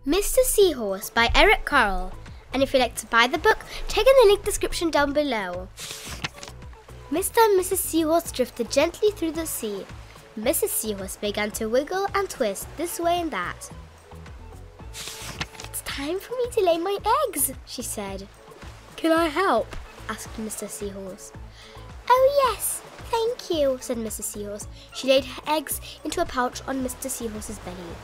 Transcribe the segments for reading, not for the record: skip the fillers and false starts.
Mr. Seahorse by Eric Carle. And if you'd like to buy the book, check in the link description down below. Mr. and Mrs. Seahorse drifted gently through the sea. Mrs. Seahorse began to wiggle and twist this way and that. "It's time for me to lay my eggs," she said. "Can I help?" asked Mr. Seahorse. "Oh yes, thank you," said Mrs. Seahorse. She laid her eggs into a pouch on Mr. Seahorse's belly.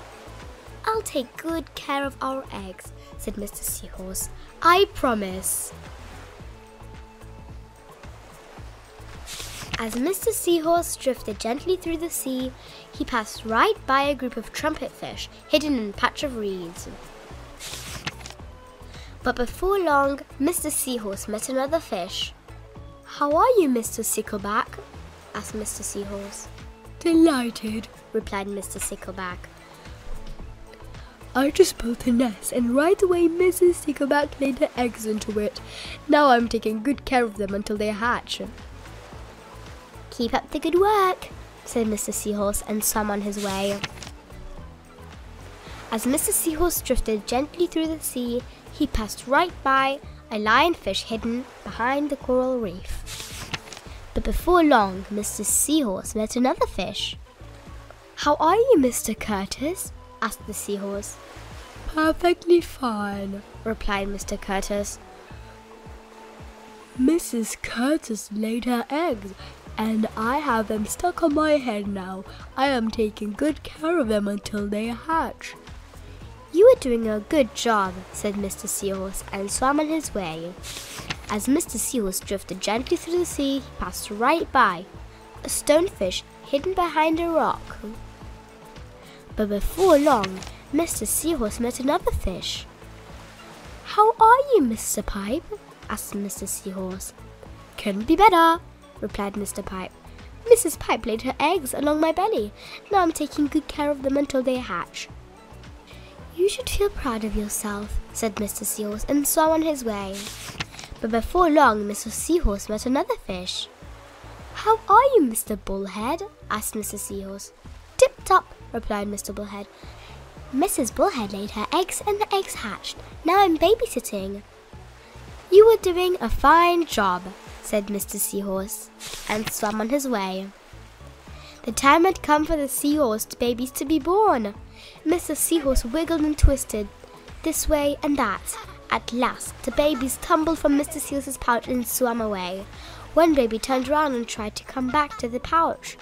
"I'll take good care of our eggs," said Mr. Seahorse. "I promise." As Mr. Seahorse drifted gently through the sea, he passed right by a group of trumpetfish hidden in a patch of reeds. But before long, Mr. Seahorse met another fish. "How are you, Mr. Stickleback?" asked Mr. Seahorse. "Delighted," replied Mr. Stickleback. "I just built a nest and right away Mrs. Stickleback laid her eggs into it. Now I'm taking good care of them until they hatch." "Keep up the good work," said Mr. Seahorse and swam on his way. As Mr. Seahorse drifted gently through the sea, he passed right by a lionfish hidden behind the coral reef. But before long, Mr. Seahorse met another fish. "How are you, Mr. Curtis?" asked the seahorse. "Perfectly fine," replied Mr. Curtis. "Mrs. Curtis laid her eggs, and I have them stuck on my head now. I am taking good care of them until they hatch." "You are doing a good job," said Mr. Seahorse and swam on his way. As Mr. Seahorse drifted gently through the sea, he passed right by a stonefish hidden behind a rock. But before long, Mr. Seahorse met another fish. "How are you, Mr. Pipe?" asked Mr. Seahorse. "Couldn't be better," replied Mr. Pipe. "Mrs. Pipe laid her eggs along my belly. Now I'm taking good care of them until they hatch." "You should feel proud of yourself," said Mr. Seahorse and swam on his way. But before long, Mr. Seahorse met another fish. "How are you, Mr. Bullhead?" asked Mr. Seahorse. "Tip-top," replied Mr. Bullhead. "Mrs. Bullhead laid her eggs and the eggs hatched. Now I'm babysitting." "You are doing a fine job," said Mr. Seahorse, and swam on his way. The time had come for the seahorse babies to be born. Mr. Seahorse wiggled and twisted this way and that. At last, the babies tumbled from Mr. Seahorse's pouch and swam away. One baby turned around and tried to come back to the pouch.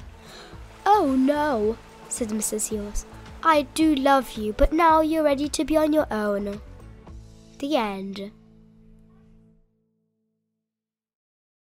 "Oh no," said Mr. Seahorse. "I do love you, but now you're ready to be on your own." The end.